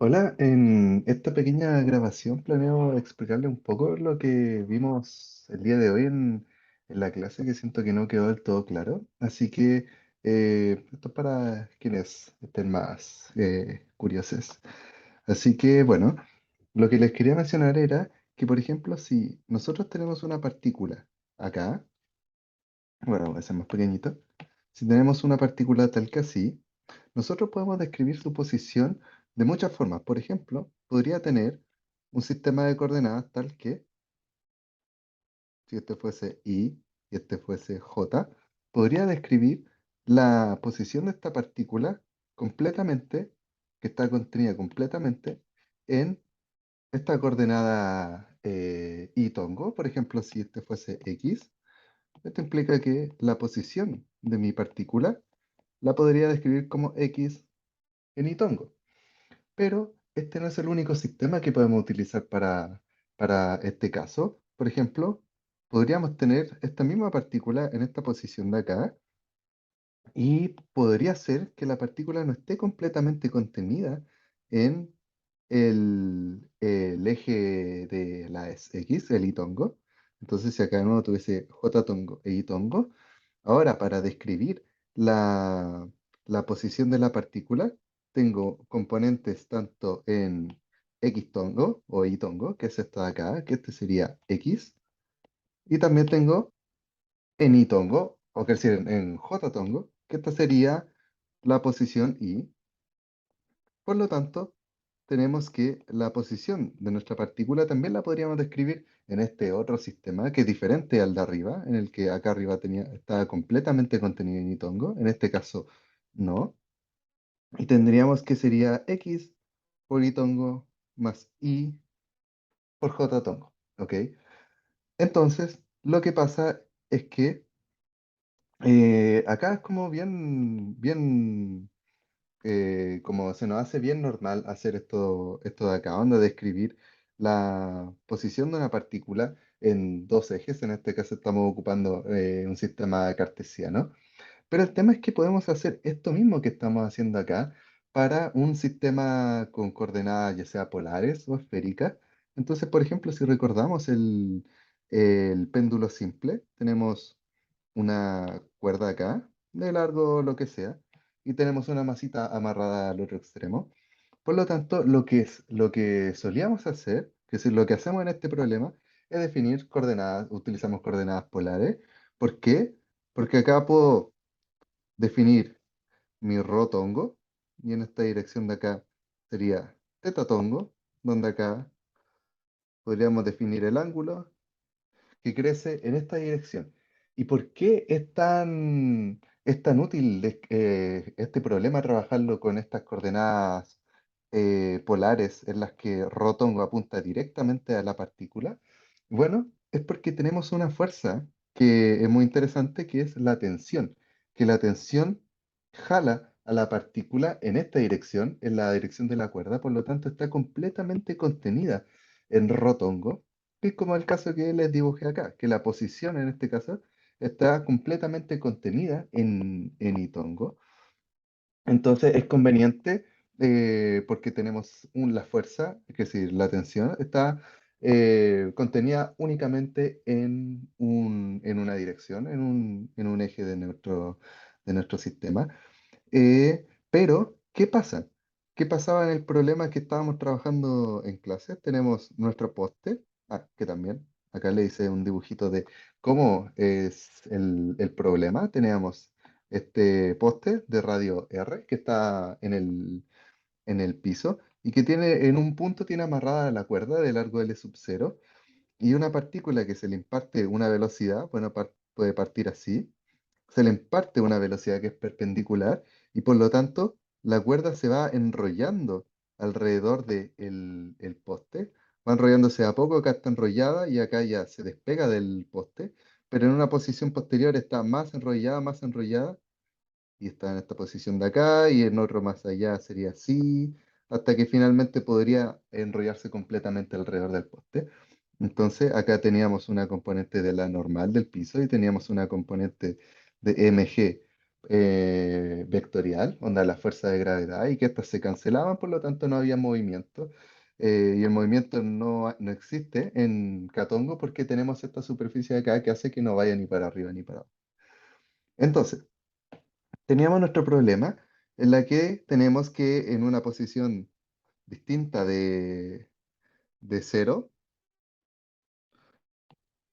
Hola, en esta pequeña grabación planeo explicarle un poco lo que vimos el día de hoy en la clase, que siento que no quedó del todo claro. Así que esto es para quienes estén más curiosos. Así que bueno, lo que les quería mencionar era que, por ejemplo, si nosotros tenemos una partícula acá, bueno, voy a ser más pequeñito, si tenemos una partícula tal que así, nosotros podemos describir su posición de muchas formas. Por ejemplo, podría tener un sistema de coordenadas tal que, si este fuese I y este fuese J, podría describir la posición de esta partícula completamente, que está contenida completamente en esta coordenada I tongo. Por ejemplo, si este fuese X, esto implica que la posición de mi partícula la podría describir como X en I tongo. Pero este no es el único sistema que podemos utilizar para este caso. Por ejemplo, podríamos tener esta misma partícula en esta posición de acá y podría ser que la partícula no esté completamente contenida en el eje de la X, el I-tongo. Entonces, si acá de nuevo tuviese J-tongo e I-tongo, ahora para describir la, la posición de la partícula, tengo componentes tanto en X-tongo o I-tongo, que es esta de acá, que este sería X, y también tengo en I-tongo, o que decir, en J-tongo, que esta sería la posición I. Por lo tanto, tenemos que la posición de nuestra partícula también la podríamos describir en este otro sistema que es diferente al de arriba, en el que acá arriba estaba completamente contenido en Itongo, en este caso no, y tendríamos que sería X por Itongo más Y por J tongo, ¿ok? Entonces, lo que pasa es que acá es como bien como se nos hace bien normal hacer esto de acá, onda describir la posición de una partícula en dos ejes. En este caso estamos ocupando un sistema cartesiano. Pero el tema es que podemos hacer esto mismo que estamos haciendo acá para un sistema con coordenadas ya sea polares o esféricas. Entonces, por ejemplo, si recordamos el péndulo simple, tenemos una cuerda acá, de largo lo que sea, y tenemos una masita amarrada al otro extremo. Por lo tanto, lo que solíamos hacer, que es lo que hacemos en este problema, es definir coordenadas, utilizamos coordenadas polares. ¿Por qué? Porque acá puedo definir mi rotongo, y en esta dirección de acá sería tetatongo, donde acá podríamos definir el ángulo que crece en esta dirección. ¿Y por qué es tan útil este problema trabajarlo con estas coordenadas polares en las que Rotongo apunta directamente a la partícula? Bueno, es porque tenemos una fuerza que es muy interesante, que es la tensión, que la tensión jala a la partícula en esta dirección, en la dirección de la cuerda, por lo tanto está completamente contenida en Rotongo, que es como el caso que les dibujé acá, que la posición en este caso está completamente contenida en Itongo. Entonces es conveniente porque tenemos la fuerza, es decir, la tensión está contenida únicamente en una dirección, en un eje de nuestro sistema. Pero, ¿qué pasa? ¿Qué pasaba en el problema que estábamos trabajando en clase? Tenemos nuestro poste, que también, acá le hice un dibujito de cómo es el problema. Teníamos este poste de radio R que está en el piso y que tiene en un punto tiene amarrada la cuerda de largo L sub 0 y una partícula que se le imparte una velocidad, bueno, puede partir así, se le imparte una velocidad que es perpendicular y por lo tanto la cuerda se va enrollando alrededor del el poste, va enrollándose a poco, acá está enrollada y acá ya se despega del poste, pero en una posición posterior está más enrollada y está en esta posición de acá y en otro más allá sería así, hasta que finalmente podría enrollarse completamente alrededor del poste. Entonces, acá teníamos una componente de la normal del piso y teníamos una componente de mg vectorial, onda la fuerza de gravedad, y que estas se cancelaban, por lo tanto no había movimiento. Y el movimiento no existe en Catongo porque tenemos esta superficie de acá que hace que no vaya ni para arriba ni para abajo. Entonces, teníamos nuestro problema en la que tenemos que en una posición distinta de cero,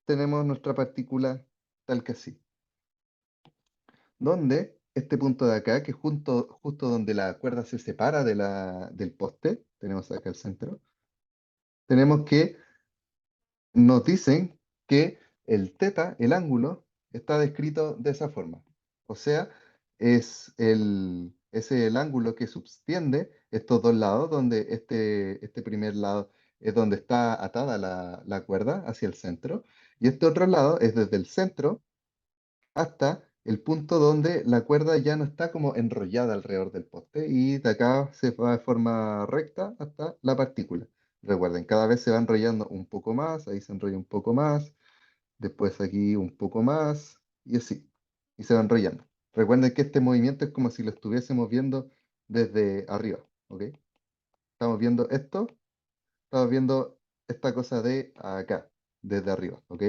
tenemos nuestra partícula tal que así, donde este punto de acá, que es justo donde la cuerda se separa del poste, tenemos acá el centro, tenemos que nos dicen que el teta, el ángulo, está descrito de esa forma. O sea, es el ángulo que subtiende estos dos lados, donde este primer lado es donde está atada la cuerda hacia el centro, y este otro lado es desde el centro hasta el punto donde la cuerda ya no está como enrollada alrededor del poste y de acá se va de forma recta hasta la partícula. Recuerden, cada vez se va enrollando un poco más, ahí se enrolla un poco más, después aquí un poco más y así, y se va enrollando. Recuerden que este movimiento es como si lo estuviésemos viendo desde arriba, ¿ok? Estamos viendo esto, estamos viendo esta cosa de acá, desde arriba, ¿ok?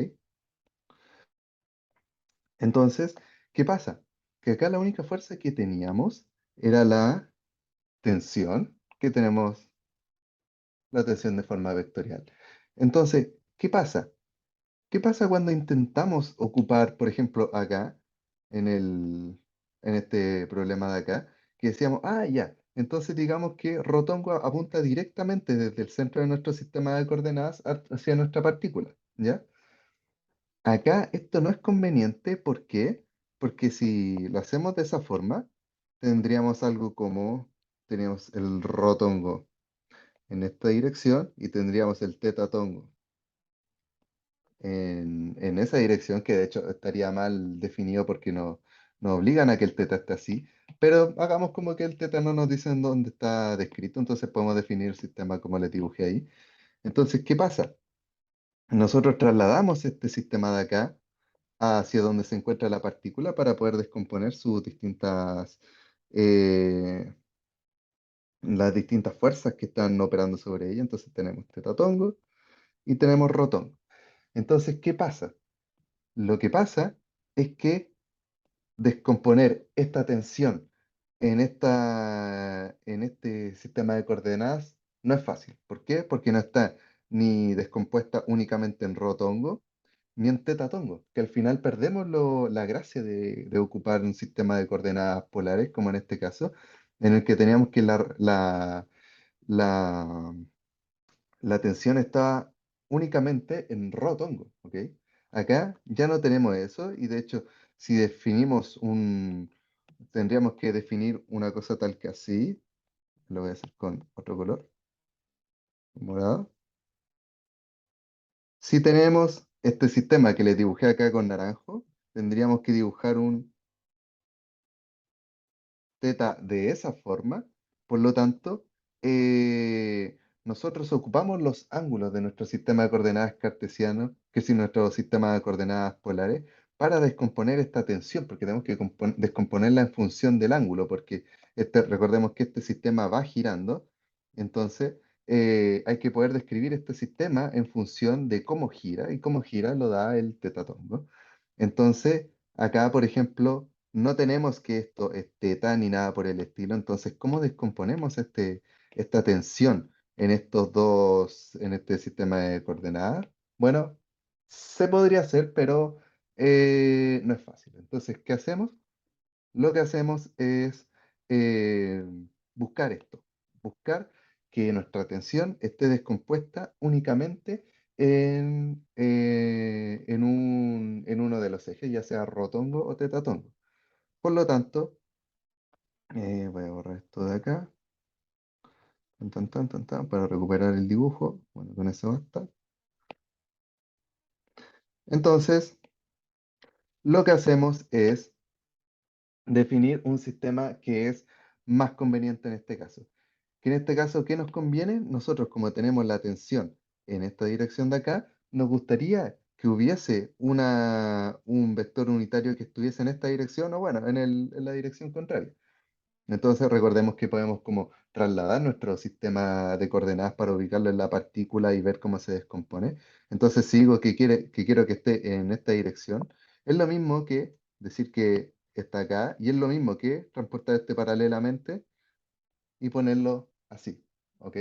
Entonces, ¿qué pasa? Que acá la única fuerza que teníamos era la tensión, que tenemos la tensión de forma vectorial. Entonces, ¿qué pasa? ¿Qué pasa cuando intentamos ocupar, por ejemplo, acá, en en este problema de acá, que decíamos, ah, ya, entonces digamos que Rotongo apunta directamente desde el centro de nuestro sistema de coordenadas hacia nuestra partícula, ¿ya? Acá esto no es conveniente, ¿por qué? Porque si lo hacemos de esa forma, tendríamos algo como, tenemos el rotongo en esta dirección y tendríamos el tetatongo en esa dirección, que de hecho estaría mal definido porque no, nos obligan a que el teta esté así, pero hagamos como que el teta no nos dice en dónde está descrito, entonces podemos definir el sistema como le dibujé ahí. Entonces, ¿qué pasa? Nosotros trasladamos este sistema de acá hacia donde se encuentra la partícula para poder descomponer sus eh, las distintas fuerzas que están operando sobre ella. Entonces tenemos tetatongo y tenemos rotongo. Entonces, ¿qué pasa? Lo que pasa es que descomponer esta tensión en este sistema de coordenadas no es fácil. ¿Por qué? Porque no está ni descompuesta únicamente en rotongo, ni en tetatongo, que al final perdemos la gracia de ocupar un sistema de coordenadas polares, como en este caso, en el que teníamos que la, la tensión está únicamente en rotongo, ¿ok? Acá ya no tenemos eso y de hecho, si definimos tendríamos que definir una cosa tal que así, lo voy a hacer con otro color, morado. Si tenemos este sistema que les dibujé acá con naranjo, tendríamos que dibujar un teta de esa forma. Por lo tanto, nosotros ocupamos los ángulos de nuestro sistema de coordenadas cartesiano, que es nuestro sistema de coordenadas polares, para descomponer esta tensión, porque tenemos que descomponerla en función del ángulo, porque recordemos que este sistema va girando, entonces hay que poder describir este sistema en función de cómo gira, y cómo gira lo da el tetatongo. Entonces, acá, por ejemplo, no tenemos que esto es teta ni nada por el estilo. Entonces, ¿cómo descomponemos esta tensión en estos dos, en este sistema de coordenadas? Bueno, se podría hacer, pero no es fácil. Entonces, ¿qué hacemos? Lo que hacemos es eh, buscar esto, buscar que nuestra tensión esté descompuesta únicamente en uno de los ejes, ya sea rotongo o tetatongo. Por lo tanto, voy a borrar esto de acá, para recuperar el dibujo. Bueno, con eso basta. Entonces, lo que hacemos es definir un sistema que es más conveniente en este caso. Que en este caso, ¿qué nos conviene? Nosotros, como tenemos la tensión en esta dirección de acá, nos gustaría que hubiese un vector unitario que estuviese en esta dirección o bueno, en la dirección contraria. Entonces recordemos que podemos como trasladar nuestro sistema de coordenadas para ubicarlo en la partícula y ver cómo se descompone. Entonces si digo que quiero que esté en esta dirección, es lo mismo que decir que está acá y es lo mismo que transportar este paralelamente y ponerlo así, ¿ok?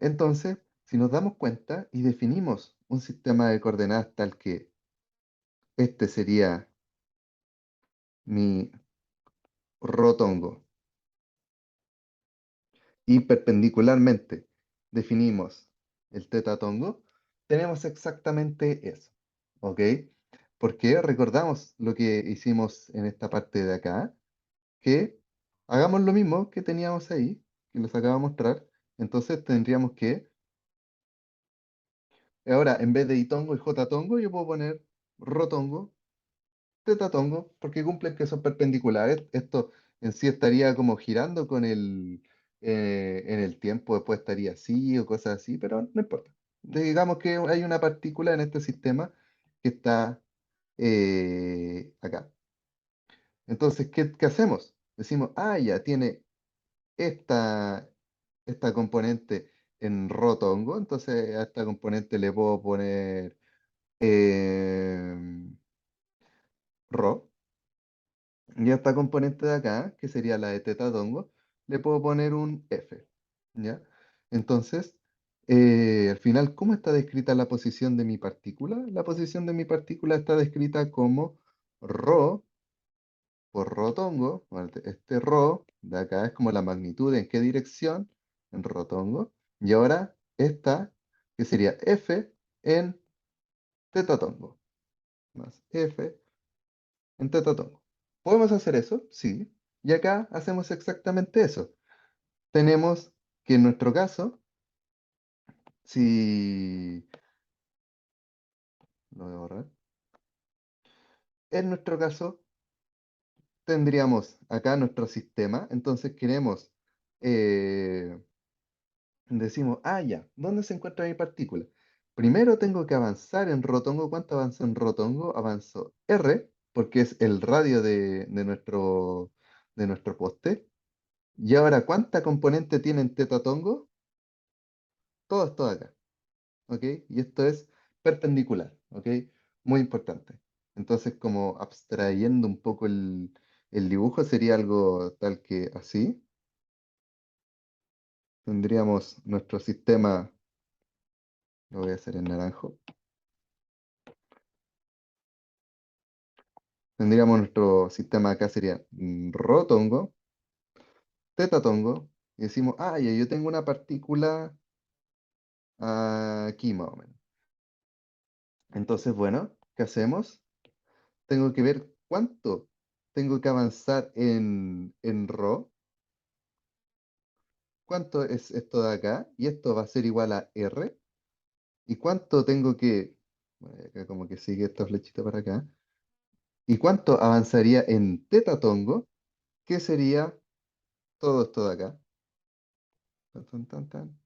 Entonces, si nos damos cuenta y definimos un sistema de coordenadas tal que este sería mi rotongo y perpendicularmente definimos el tetatongo, tenemos exactamente eso, ¿ok? Porque recordamos lo que hicimos en esta parte de acá, que hagamos lo mismo que teníamos ahí, que les acabo de mostrar, entonces tendríamos que, ahora en vez de itongo y jotatongo, yo puedo poner rotongo, tetatongo, porque cumplen que son perpendiculares. Esto en sí estaría como girando con en el tiempo, después estaría así o cosas así, pero no importa. Digamos que hay una partícula en este sistema que está acá. Entonces, ¿qué hacemos? Decimos, ah, ya tiene esta, esta componente en rotongo, entonces a esta componente le puedo poner ro. Y a esta componente de acá, que sería la de teta tongo, le puedo poner un F, ¿ya? Entonces, al final, ¿cómo está descrita la posición de mi partícula? La posición de mi partícula está descrita como ρ por rotongo. Bueno, este ρ de acá es como la magnitud en qué dirección, en rotongo. Y ahora esta, que sería F en teta tongo, más F en tetatongo. ¿Podemos hacer eso? Sí. Y acá hacemos exactamente eso. Tenemos que en nuestro caso, si lo voy a borrar, en nuestro caso tendríamos acá nuestro sistema. Entonces queremos, eh, decimos, ah, ya, ¿dónde se encuentra mi partícula? Primero tengo que avanzar en rotongo. ¿Cuánto avanzo en rotongo? Avanzo R, porque es el radio de nuestro poste. Y ahora, ¿cuánta componente tiene en tetatongo? Todo esto de acá, ¿ok? Y esto es perpendicular, ¿ok? Muy importante. Entonces, como abstrayendo un poco el dibujo, sería algo tal que así. Tendríamos nuestro sistema, lo voy a hacer en naranjo. Tendríamos nuestro sistema acá, sería rotongo, tetatongo, y decimos, ah, ya, yo tengo una partícula aquí más o menos. Entonces, bueno, ¿qué hacemos? Tengo que ver cuánto tengo que avanzar en ρ, cuánto es esto de acá, y esto va a ser igual a R, y cuánto tengo que, bueno, acá como que sigue esta flechita para acá, y cuánto avanzaría en tetatongo, que sería todo esto de acá. Tan, tan, tan, tan.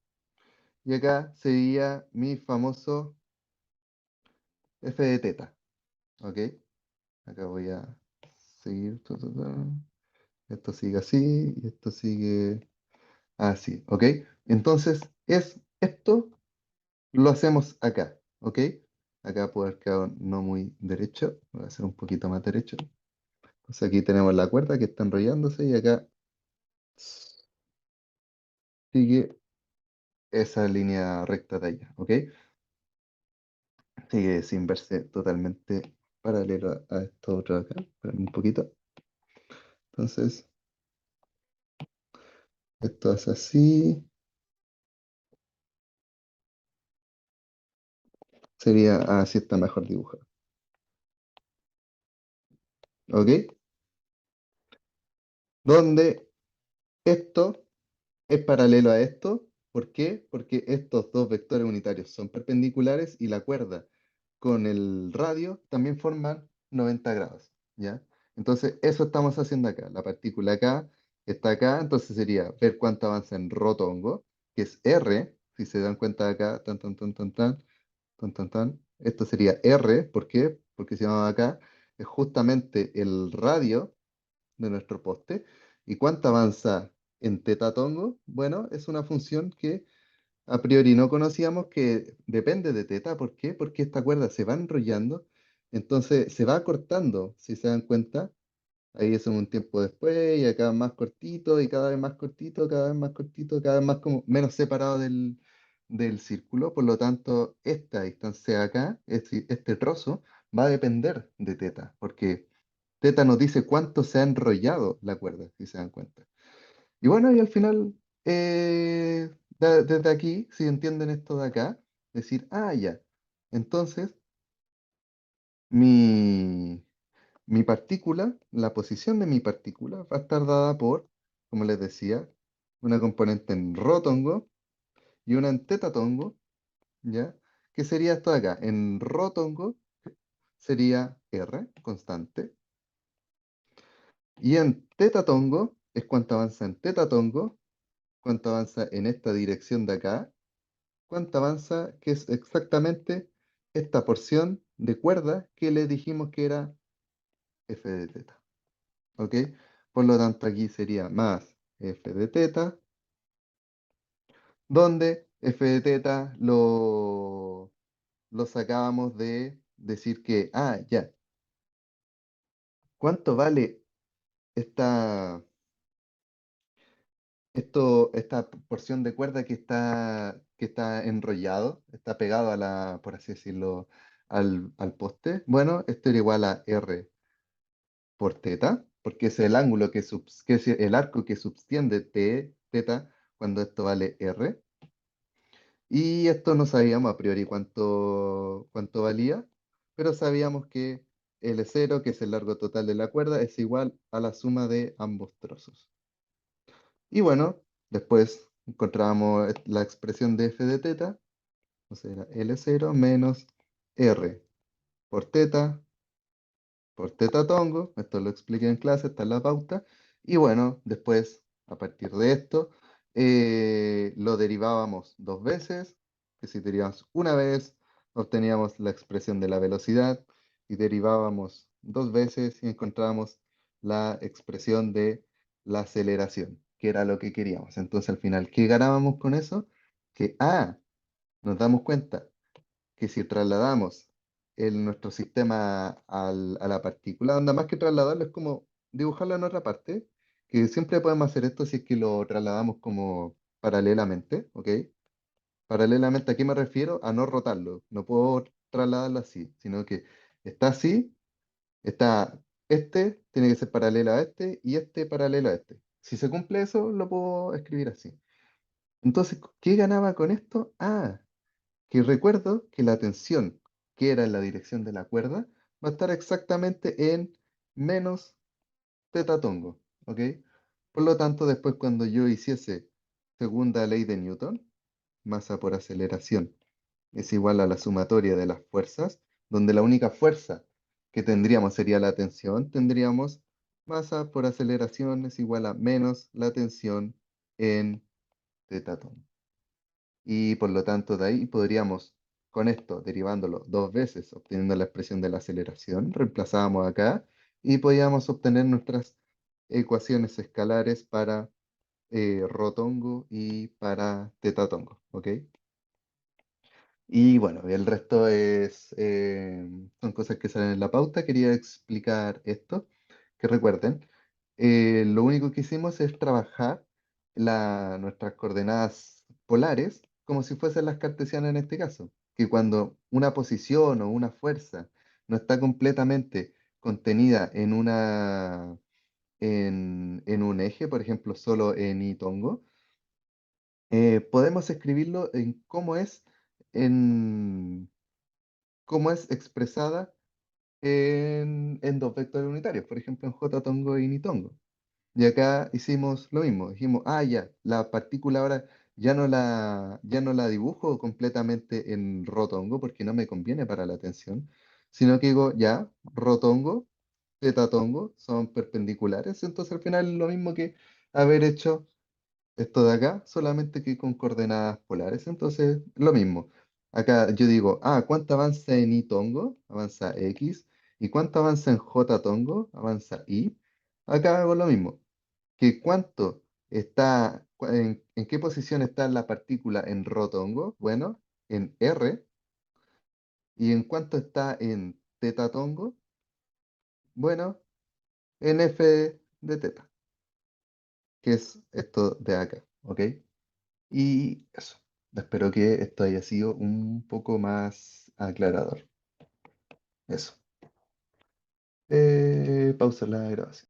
Y acá sería mi famoso f de teta, ¿ok? Acá voy a seguir, esto sigue así, y esto sigue así, ¿ok? Entonces, esto lo hacemos acá, ¿ok? Acá puede haber quedado no muy derecho, voy a hacer un poquito más derecho. Entonces aquí tenemos la cuerda que está enrollándose y acá sigue esa línea recta de allá, ¿ok? Sigue sin verse totalmente paralelo a esto otro de acá, pero un poquito. Entonces, esto es así, sería así está mejor dibujado, ¿ok? Donde esto es paralelo a esto. ¿Por qué? Porque estos dos vectores unitarios son perpendiculares y la cuerda con el radio también forman 90 grados, ¿ya? Entonces, eso estamos haciendo acá. La partícula acá está acá, entonces sería ver cuánto avanza en rotongo, que es R, si se dan cuenta de acá, tan, tan, tan, tan, tan. Tan, tan, tan. Esto sería R, ¿por qué? Porque se llama acá, es justamente el radio de nuestro poste. ¿Y cuánto avanza en teta tongo? Bueno, es una función que a priori no conocíamos que depende de teta. ¿Por qué? Porque esta cuerda se va enrollando, entonces se va acortando, si se dan cuenta. Ahí es un tiempo después, y acá más cortito, y cada vez más cortito, cada vez más cortito, cada vez más como menos separado del círculo. Por lo tanto, esta distancia de acá, este trozo, va a depender de teta, porque teta nos dice cuánto se ha enrollado la cuerda, si se dan cuenta. Y bueno, y al final, desde aquí, si entienden esto de acá, decir, ah, ya. Entonces, mi, mi partícula, la posición de mi partícula va a estar dada por, como les decía, una componente en rotongo y una en tetatongo, ¿ya? ¿Qué sería esto de acá? En rotongo sería R, constante, y en tetatongo es cuánto avanza en tetatongo, cuánto avanza en esta dirección de acá, cuánto avanza, que es exactamente esta porción de cuerda que le dijimos que era f de teta. ¿Ok? Por lo tanto, aquí sería más f de teta, donde f de teta lo sacábamos de decir que, ah, ya, ¿cuánto vale esta, esta porción de cuerda que está enrollado, está pegado a la, por así decirlo, al poste? Bueno, esto era igual a R por teta, porque es el ángulo que es el arco que subtiende teta cuando esto vale R. Y esto no sabíamos a priori cuánto valía, pero sabíamos que L0, que es el largo total de la cuerda, es igual a la suma de ambos trozos. Y bueno, después encontrábamos la expresión de f de teta, o sea, era L0 menos R por teta tongo, esto lo expliqué en clase, está en la pauta, y bueno, después, a partir de esto, lo derivábamos dos veces, que si derivamos una vez, obteníamos la expresión de la velocidad, y derivábamos dos veces y encontrábamos la expresión de la aceleración, que era lo que queríamos. Entonces, al final, ¿qué ganábamos con eso? Que, nos damos cuenta que si trasladamos nuestro sistema a la partícula, onda más que trasladarlo es como dibujarlo en otra parte, que siempre podemos hacer esto si es que lo trasladamos como paralelamente, ¿ok? Paralelamente, ¿a qué me refiero? A no rotarlo, no puedo trasladarlo así, sino que está así, está tiene que ser paralelo a y este paralelo a este. Si se cumple eso, lo puedo escribir así. Entonces, ¿qué ganaba con esto? Que recuerdo que la tensión que era en la dirección de la cuerda va a estar exactamente en menos teta tongo, ¿ok? Por lo tanto, después cuando yo hiciese segunda ley de Newton, masa por aceleración es igual a la sumatoria de las fuerzas, donde la única fuerza que tendríamos sería la tensión, tendríamos masa por aceleración es igual a menos la tensión en teta tongo. Y por lo tanto, de ahí podríamos, con esto, derivándolo dos veces, obteniendo la expresión de la aceleración, reemplazábamos acá y podíamos obtener nuestras ecuaciones escalares para rotongo y para tetatongo, ¿ok? Y bueno, el resto son cosas que salen en la pauta. Quería explicar esto, que recuerden, lo único que hicimos es trabajar nuestras coordenadas polares como si fuesen las cartesianas en este caso, que cuando una posición o una fuerza no está completamente contenida en un eje, por ejemplo, solo en y tongo, podemos escribirlo en cómo es expresada en dos vectores unitarios, por ejemplo, en J tongo y ni tongo. Y acá hicimos lo mismo, dijimos, ya, la partícula ahora ya no la dibujo completamente en rotongo porque no me conviene para la tensión, sino que digo, ya, rotongo, tetatongo son perpendiculares, entonces al final es lo mismo que haber hecho esto de acá, solamente que con coordenadas polares, entonces lo mismo. Acá yo digo, ¿cuánto avanza en I tongo? Avanza X. ¿Y cuánto avanza en J tongo? Avanza Y. Acá hago lo mismo. Que cuánto está, en qué posición está la partícula en ρ tongo? Bueno, en R. ¿Y en cuánto está en teta tongo? Bueno, en F de teta, que es esto de acá, ¿ok? Y eso. Espero que esto haya sido un poco más aclarador. Eso. Pausa la grabación.